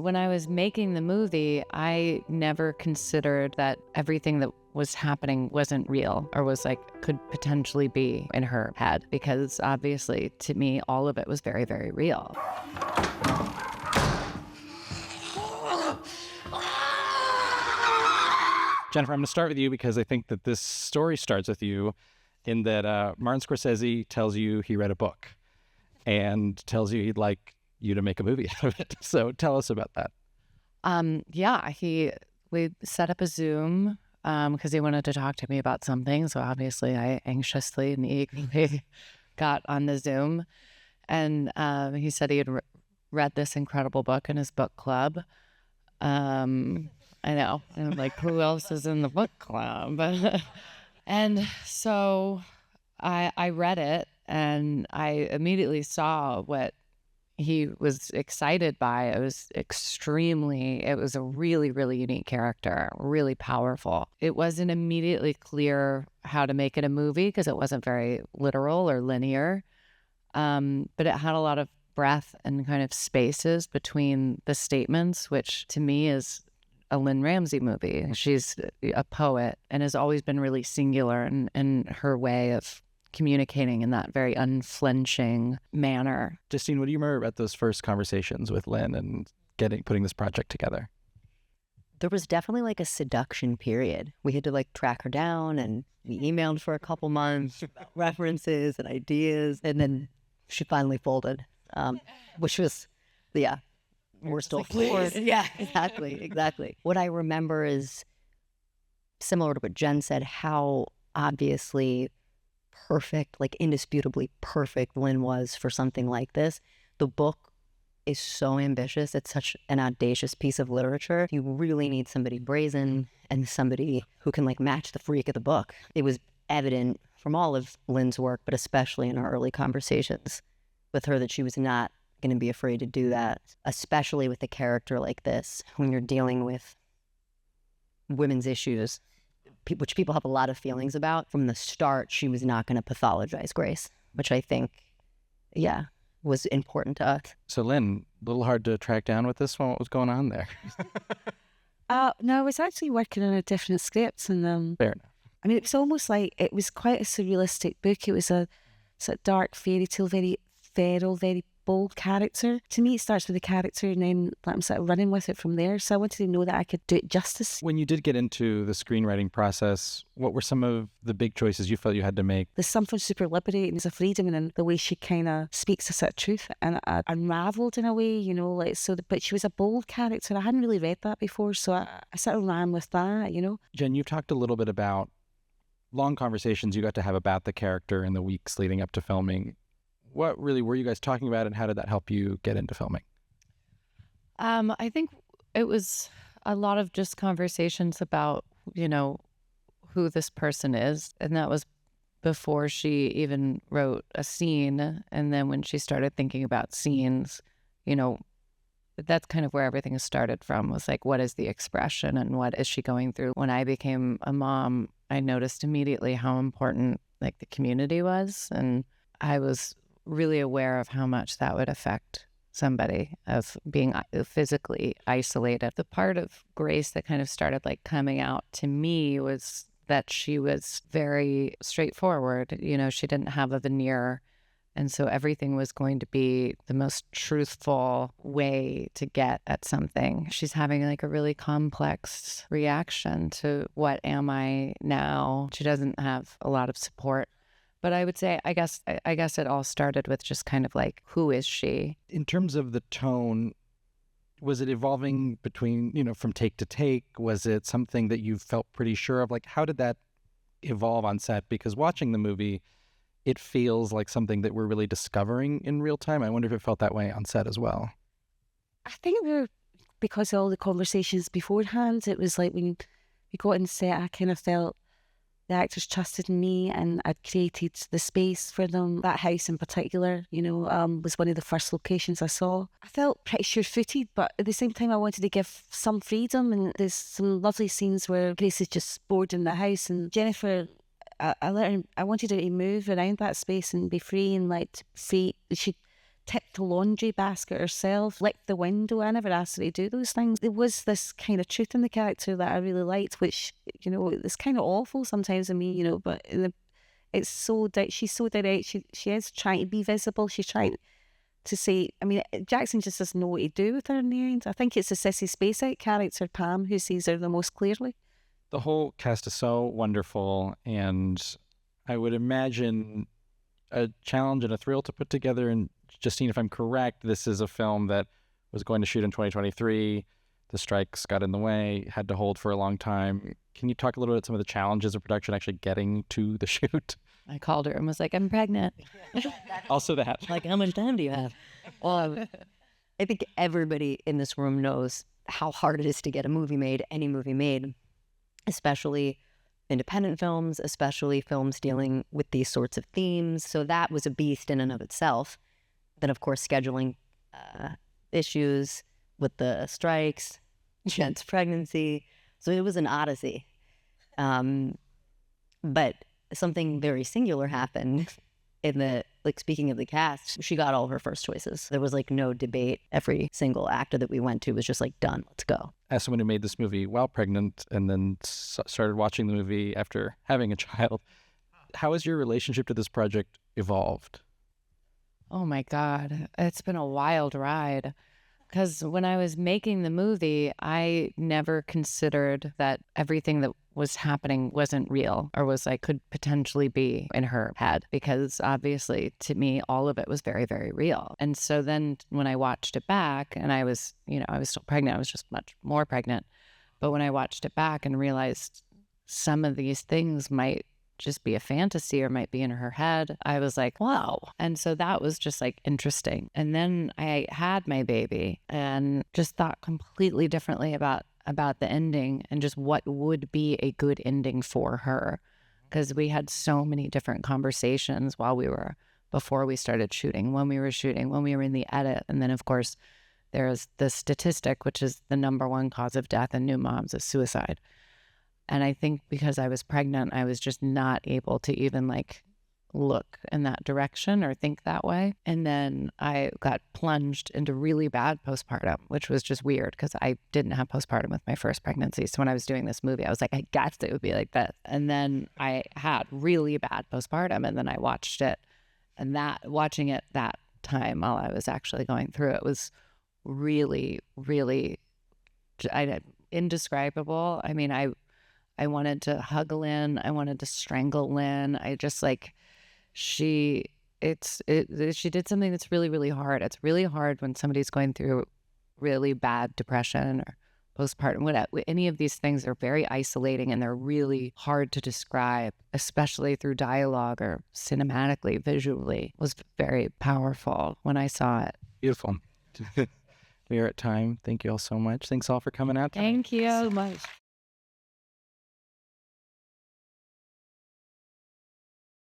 when I was making the movie, I never considered that everything that was happening wasn't real or was like, could potentially be in her head, because obviously to me, all of it was very, very real. Jennifer, I'm going to start with you because I think that this story starts with you in that Martin Scorsese tells you he read a book and tells you he'd like you to make a movie out of it. So tell us about that. We set up a Zoom because he wanted to talk to me about something. So obviously I anxiously and eagerly got on the Zoom. And he said he had read this incredible book in his book club. I know. And I'm like, who else is in the book club? And so I read it and I immediately saw what he was excited by. It was a really, really unique character, really powerful. It wasn't immediately clear how to make it a movie because it wasn't very literal or linear, but it had a lot of breadth and kind of spaces between the statements, which to me is a Lynne Ramsay movie. She's a poet and has always been really singular in her way of communicating in that very unflinching manner. Justine, what do you remember about those first conversations with Lynne and putting this project together? There was definitely like a seduction period. We had to like track her down, and we emailed for a couple months, references and ideas, and then she finally folded, which was, yeah, we're still floored. Yeah, exactly. What I remember is similar to what Jen said, how obviously perfect, like indisputably perfect Lynne was for something like this. The book is so ambitious. It's such an audacious piece of literature. You really need somebody brazen and somebody who can like match the freak of the book. It was evident from all of Lynne's work, but especially in our early conversations with her, that she was not going to be afraid to do that, especially with a character like this when you're dealing with women's issues, which people have a lot of feelings about. From the start, she was not going to pathologize Grace, which I think, yeah, was important to us. So Lynne, a little hard to track down with this one. What was going on there? No, I was actually working on a different script, and Fair enough. I mean, it was almost like it was quite a surrealistic book. It was a sort of dark fairy tale, very feral, very bold character. To me, it starts with the character and then I'm sort of running with it from there. So I wanted to know that I could do it justice. When you did get into the screenwriting process, what were some of the big choices you felt you had to make? There's something super liberating. There's a freedom in the way she kind of speaks a sort of truth, and I unraveled in a way, you know, like so. But she was a bold character. I hadn't really read that before, so I sort of ran with that, you know. Jen, you talked a little bit about long conversations you got to have about the character in the weeks leading up to filming. What really were you guys talking about, and how did that help you get into filming? I think it was a lot of just conversations about, you know, who this person is. And that was before she even wrote a scene. And then when she started thinking about scenes, you know, that's kind of where everything started from, was like, what is the expression and what is she going through? When I became a mom, I noticed immediately how important like the community was. And I was really aware of how much that would affect somebody, of being physically isolated. The part of Grace that kind of started like coming out to me was that she was very straightforward. You know, she didn't have a veneer. And so everything was going to be the most truthful way to get at something. She's having like a really complex reaction to what am I now? She doesn't have a lot of support. But I would say, I guess it all started with just kind of like, who is she? In terms of the tone, was it evolving between, you know, from take to take? Was it something that you felt pretty sure of? Like, how did that evolve on set? Because watching the movie, it feels like something that we're really discovering in real time. I wonder if it felt that way on set as well. I think because of all the conversations beforehand, it was like when we got on set, I kind of felt the actors trusted me, and I'd created the space for them. That house in particular, you know, was one of the first locations I saw. I felt pretty sure-footed, but at the same time, I wanted to give some freedom. And there's some lovely scenes where Grace is just bored in the house, and Jennifer, I wanted her to move around that space and be free and like free. She tipped the laundry basket herself, licked the window. I never asked her to do those things. There was this kind of truth in the character that I really liked, which, you know, it's kind of awful sometimes in me, you know, but it's so, she's so direct. She is trying to be visible. She's trying to say, I mean, Jackson just doesn't know what to do with her in the end. I think it's the Sissy Spacek character, Pam, who sees her the most clearly. The whole cast is so wonderful, and I would imagine a challenge and a thrill to put together. And Justine, if I'm correct, this is a film that was going to shoot in 2023. The strikes got in the way, had to hold for a long time. Can you talk a little bit about some of the challenges of production actually getting to the shoot? I called her and was like, I'm pregnant. Also that. Like, how much time do you have? Well, I think everybody in this room knows how hard it is to get a movie made, any movie made, especially independent films, especially films dealing with these sorts of themes. So that was a beast in and of itself. Then, of course, scheduling issues with the strikes, Jen's pregnancy. So it was an odyssey. But something very singular happened in the, like, speaking of the cast, she got all of her first choices. There was like no debate. Every single actor that we went to was just like, done, let's go. As someone who made this movie while pregnant and then started watching the movie after having a child, how has your relationship to this project evolved? Oh my God. It's been a wild ride. Because when I was making the movie, I never considered that everything that was happening wasn't real or was like could potentially be in her head, because obviously to me, all of it was very, very real. And so then when I watched it back, and I was, you know, I was still pregnant, I was just much more pregnant. But when I watched it back and realized some of these things might just be a fantasy or might be in her head, I was like, wow. And so that was just like interesting. And then I had my baby and just thought completely differently about the ending and just what would be a good ending for her. Because we had so many different conversations before we started shooting, when we were shooting, when we were in the edit. And then of course there's the statistic, which is the #1 cause of death in new moms is suicide. And I think because I was pregnant, I was just not able to even like look in that direction or think that way. And then I got plunged into really bad postpartum, which was just weird because I didn't have postpartum with my first pregnancy. So when I was doing this movie, I was like, I guessed it would be like this. And then I had really bad postpartum, and then I watched it, and watching it that time while I was actually going through it was really, really indescribable. I mean, I wanted to hug Lynne. I wanted to strangle Lynne. I just like, she did something that's really, really hard. It's really hard when somebody's going through really bad depression or postpartum. Any of these things are very isolating, and they're really hard to describe, especially through dialogue or cinematically, visually. It was very powerful when I saw it. Beautiful. We are at time. Thank you all so much. Thanks all for coming out tonight. Thank you so much.